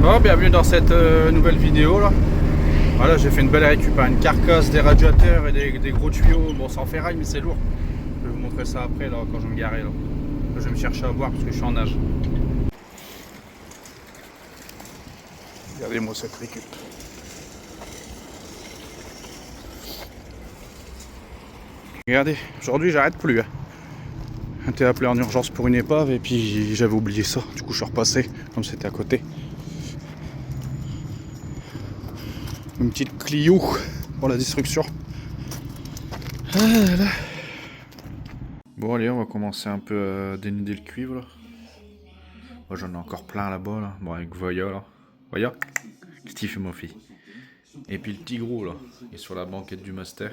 Bon, bienvenue dans cette nouvelle vidéo là. Voilà, j'ai fait une belle récup, hein, une carcasse, des radiateurs et des gros tuyaux. Bon, c'est en ferraille, mais c'est lourd. Je vais vous montrer ça après là, quand je vais me garer là. Là, je vais me chercher à boire parce que je suis en nage. Regardez-moi cette récup. Regardez, aujourd'hui j'arrête plus. Hein. J'étais appelé en urgence pour une épave et puis j'avais oublié ça. Du coup, je suis repassé comme c'était à côté. Une petite Clio pour la destruction. Ah là. Bon allez, on va commencer un peu à dénuder le cuivre là. Moi j'en ai encore plein là-bas là. Bon avec Voya là. Voya, qu'est-ce qu'il fait mon fille? Et puis le petit gros là, il est sur la banquette du master.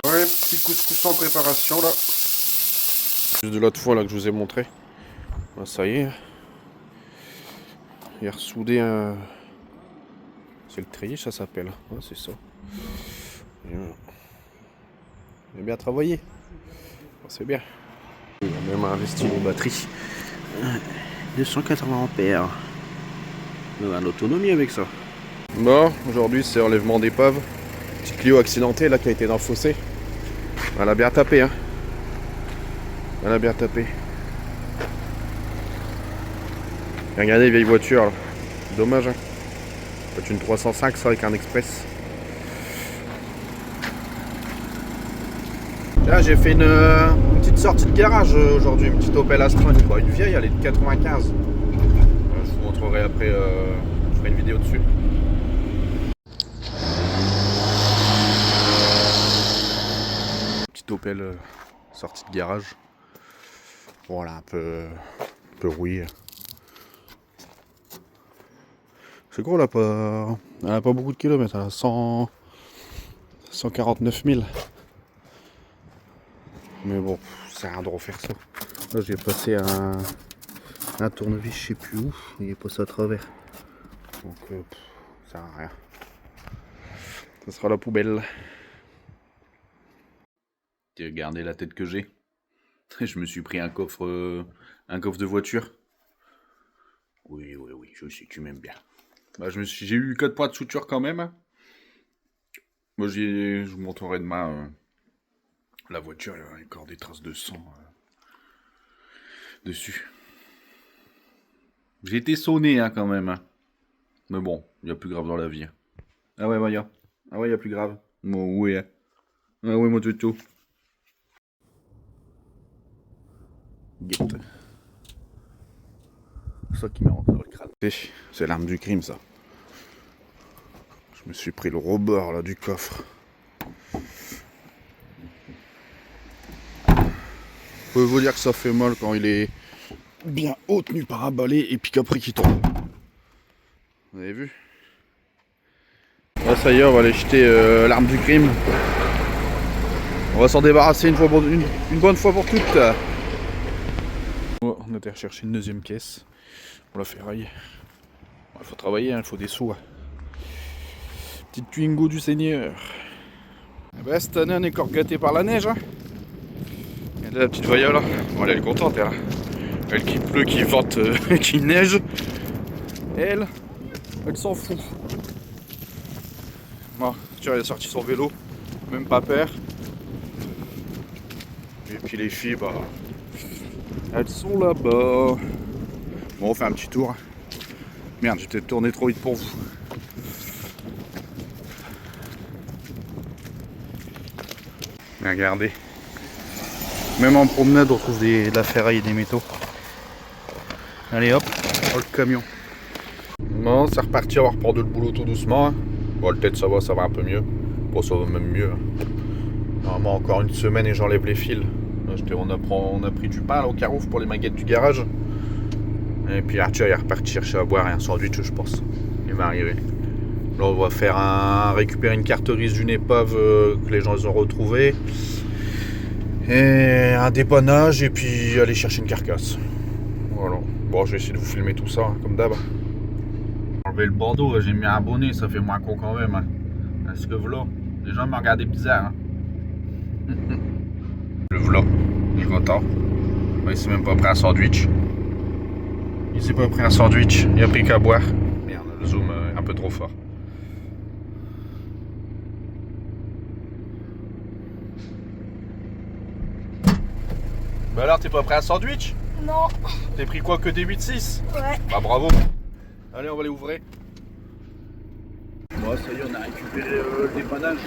Ouais, petit couscous en préparation là. Juste de l'autre fois là que je vous ai montré. Ben, ça y est. Il a ressoudé un... C'est le treillis ça s'appelle. Ouais, c'est ça. Il a bien travaillé. Bon, c'est bien. Il a même investi les batteries. 280 ampères. On a l'autonomie avec ça. Bon, aujourd'hui c'est enlèvement d'épave. Petite Clio accidentée là qui a été dans le fossé. Elle a bien tapé hein. Elle a bien tapé. Et regardez les vieilles voitures là. Dommage hein. C'est une 305 ça avec un express. Là j'ai fait une petite sortie de garage aujourd'hui, une petite Opel Astra, une vieille, elle est de 95. Je vous montrerai après, je ferai une vidéo dessus. Petite Opel sortie de garage. Voilà, un peu rouillée. C'est gros, elle a pas beaucoup de kilomètres, elle a 149 000. Mais bon, c'est rien de refaire ça. Là j'ai passé un tournevis, je sais plus où, il est passé à travers. Donc ça sert à rien. Ça sera la poubelle. Regardez la tête que j'ai. Je me suis pris un coffre de voiture. Oui, je sais que tu m'aimes bien. Bah, j'ai eu 4 points de suture quand même. Moi je vous montrerai demain la voiture, il y a encore des traces de sang dessus. J'ai été sonné hein, quand même. Hein. Mais bon, il y a plus grave dans la vie. Hein. Ah ouais, Maya. Ah ouais, il y a plus grave. Moi, ouais. Ah ouais, mon tuto. Guette. C'est ça qui m'a rentré dans le crâne. C'est l'arme du crime, ça. Je me suis pris le rebord là du coffre. Je peux vous dire que ça fait mal quand il est bien haut tenu par un balai et puis qu'après qu'il tombe. Vous avez vu? Là, ça y est, on va aller jeter l'arme du crime. On va s'en débarrasser une bonne fois pour toutes. On a été rechercher une deuxième caisse pour la ferraille. Il faut travailler, il faut des sous. Petite Twingo du Seigneur. Eh ben, cette année on est encore gâté par la neige. Hein. Et là, la petite Voya là, bon, elle est contente elle. Elle qui pleut, qui vente, qui neige. Elle s'en fout. Bon, tu vois, elle a sorti son vélo, même pas peur. Et puis les filles, bah, elles sont là-bas. Bon, on fait un petit tour. Merde, j'ai peut-être tourné trop vite pour vous. Mais regardez. Même en promenade, on trouve de la ferraille et des métaux. Allez hop, oh, le camion. Bon, c'est reparti, on va reprendre le boulot tout doucement. Hein. Bon, le tête, ça va un peu mieux. Bon, ça va même mieux. Hein. Normalement, encore une semaine et j'enlève les fils. Là, on a pris du pain là, au Carouf pour les maguettes du garage. Et puis Arthur il est reparti chercher à boire et un sandwich, je pense. Il va arriver. Là, on va récupérer une carte grise d'une épave que les gens ont retrouvée. Et un dépannage et puis aller chercher une carcasse. Voilà. Bon, je vais essayer de vous filmer tout ça, hein, comme d'hab. Avec le Bordeaux, j'ai mis un bonnet, ça fait moins con quand même. Hein. Parce que voilà, les gens me regardaient bizarre. Hein. Le vlog, il est content. Il s'est même pas pris un sandwich. Il s'est pas pris un sandwich, il a pris qu'à boire. Merde, le zoom est un peu trop fort. Bah alors, t'es pas prêt à un sandwich? Non. T'es pris quoi, que des 8-6? Ouais. Bah bravo. Allez, on va les ouvrir. Bon, ça y est, on a récupéré le dépannage.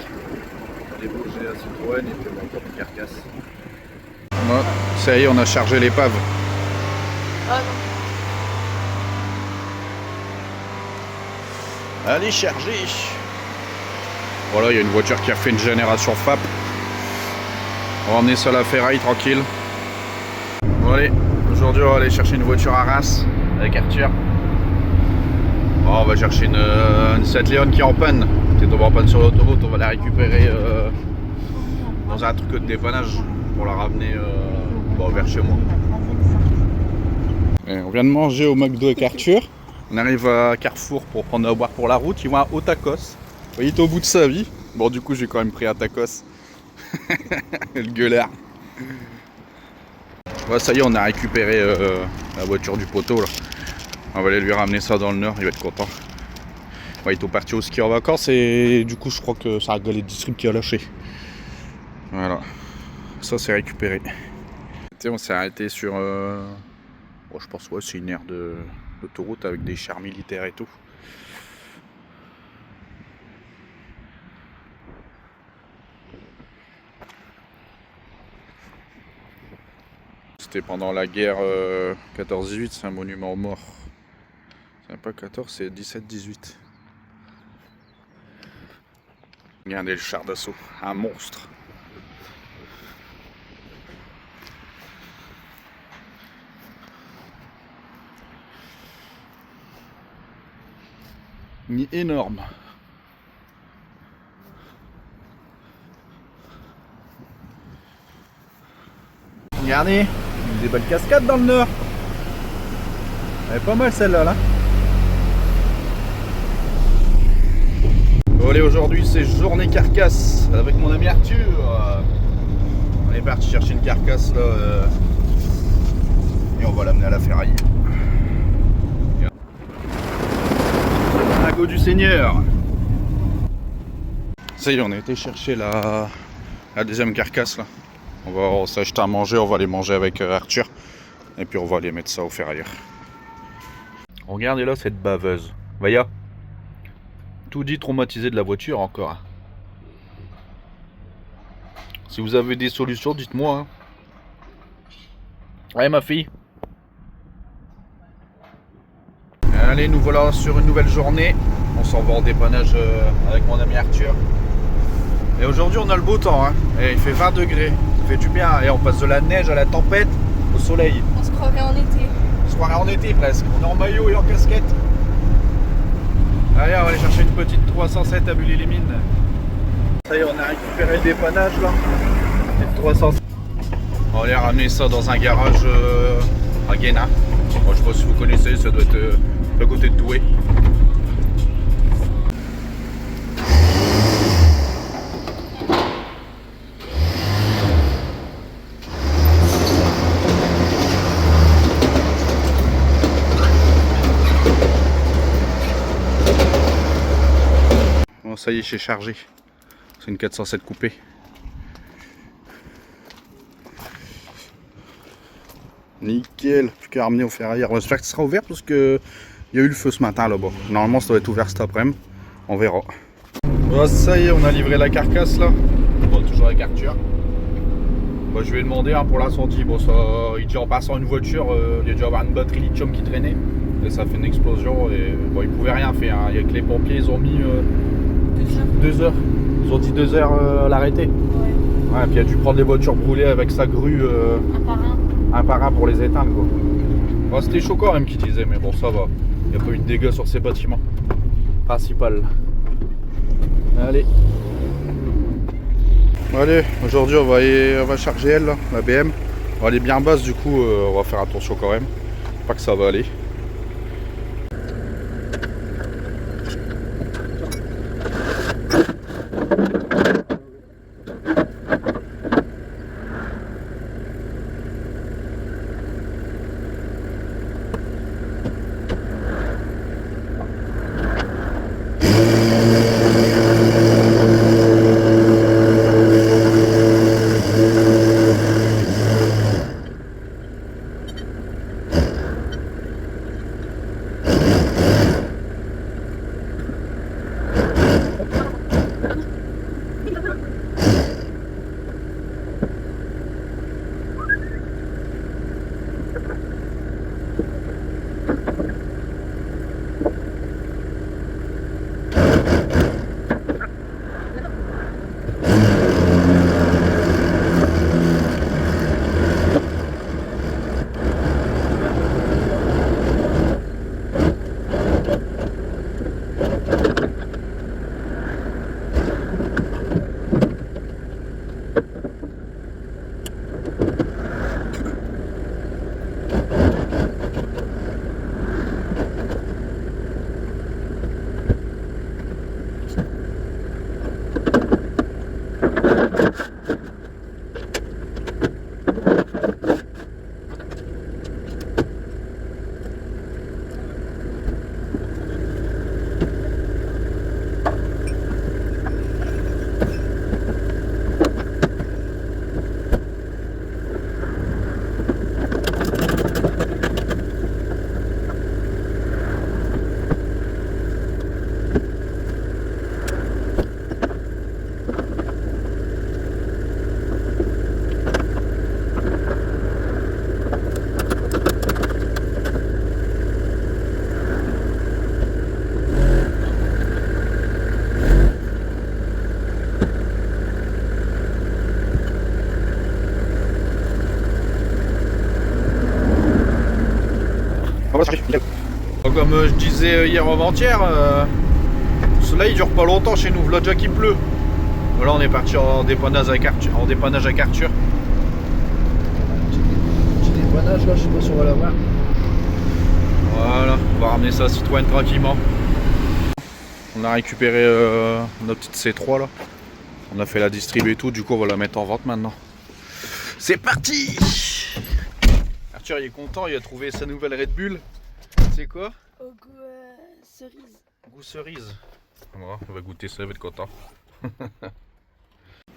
On a débauché la Citroën et puis on va encore une carcasse. Bon, ça y est, on a chargé l'épave. Ah non. Allez, charger. Voilà, il y a une voiture qui a fait une génération FAP. On va emmener ça à la ferraille tranquille. Bon allez, aujourd'hui on va aller chercher une voiture à Reims avec Arthur. Bon, on va chercher une Seat Leon qui est en panne. Peut-être on va en panne sur l'autoroute, on va la récupérer dans un truc de dépannage pour la ramener vers chez moi. Et on vient de manger au McDo avec Arthur. On arrive à Carrefour pour prendre à boire pour la route. Il voit un haut tacos. Il est au bout de sa vie. Bon, du coup, j'ai quand même pris un tacos. Le gueulard. Ouais, ça y est, on a récupéré la voiture du poteau là. On va aller lui ramener ça dans le Nord, il va être content. Ouais, il est parti au ski en vacances et du coup je crois que ça a les distrib qui a lâché. Voilà, ça c'est récupéré. On s'est arrêté sur, bon, je pense ouais, c'est une aire d'autoroute avec des chars militaires et tout. C'était pendant la guerre 14-18, c'est un monument aux morts. C'est pas 14, c'est 17-18. Regardez le char d'assaut, un monstre. Il est énorme. Regardez, des belles cascades dans le Nord. Elle est pas mal celle-là là. Bon, allez, aujourd'hui c'est journée carcasse avec mon ami Arthur. On est parti chercher une carcasse là et on va l'amener à la ferraille. Lago du Seigneur. Ça y est, on a été chercher la deuxième carcasse là. On va s'acheter à manger, on va aller manger avec Arthur. Et puis on va aller mettre ça au ferrailleur. Regardez là cette baveuse. Voyez. Tout dit traumatisé de la voiture encore. Si vous avez des solutions, dites-moi. Hein. Ouais ma fille. Allez, nous voilà sur une nouvelle journée. On s'en va en dépannage avec mon ami Arthur. Et aujourd'hui on a le beau temps. Hein. Et il fait 20 degrés. Ça fait du bien. Et on passe de la neige à la tempête au soleil. On se croirait en été. On se croirait en été presque. On est en maillot et en casquette. Allez, on va aller chercher une petite 307 à Bully-les-Mines. Ça y est, on a récupéré le dépannage là. Petite 307. On va aller ramener ça dans un garage à Guénin. Moi, je sais pas si vous connaissez, ça doit être à côté de Douai. Bon, ça y est, j'ai chargé. C'est une 407 coupée. Nickel, plus qu'à ramener au ferrailleur. J'espère que ce sera ouvert parce que il y a eu le feu ce matin là-bas. Normalement ça doit être ouvert cet après-midi. On verra. Bon, ça y est, on a livré la carcasse là. Bon, toujours avec Arthur. Bon, je vais demander hein, pour l'incendie. Bon, ça, il dit en passant une voiture, il y a dû avoir une batterie lithium qui traînait. Et ça fait une explosion. Et bon, ils pouvaient rien faire. Hein. Il y a que les pompiers, ils ont mis 2 heures. Ils ont dit 2 heures à l'arrêter. Ouais, puis il a dû prendre les voitures brûlées avec sa grue. Un par un pour les éteindre quoi. Bon, c'était chaud quand même qu'il disait, mais bon ça va. Il n'y a pas eu de dégâts sur ces bâtiments. Principal. Allez. Allez, aujourd'hui on va charger elle, là, la BM. On va aller bien basse du coup, on va faire attention quand même. Pas que ça va aller. Comme je disais hier ou avant-hier, le soleil dure pas longtemps chez nous, là déjà qu'il pleut. Voilà, on est parti en dépannage avec Arthur. Petit dépannage là, je sais pas si on va l'avoir. Voilà, on va ramener ça à Citroën tranquillement. On a récupéré notre petite C3 là. On a fait la distrib et tout, du coup on va la mettre en vente maintenant. C'est parti! Arthur il est content, il a trouvé sa nouvelle Red Bull. C'est quoi? Au goût cerise. Goût cerise. Voilà, on va goûter ça, il va être content.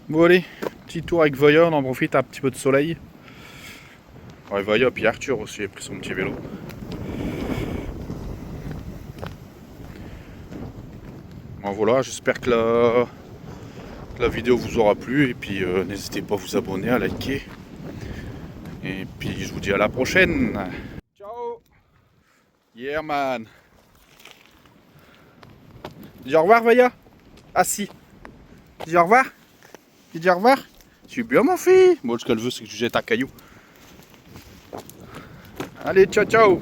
Bon allez, petit tour avec Voya, on en profite, un petit peu de soleil. Ouais, Voya, puis Arthur aussi, il a pris son petit vélo. Bon, voilà, j'espère que la vidéo vous aura plu, et puis n'hésitez pas à vous abonner, à liker. Et puis je vous dis à la prochaine. Ciao. Yeah man. Dis au revoir Voya. Ah si. Dis au revoir. Dis au revoir. Je suis bien mon fils. Moi ce qu'elle veut c'est que je jette un caillou. Allez ciao ciao.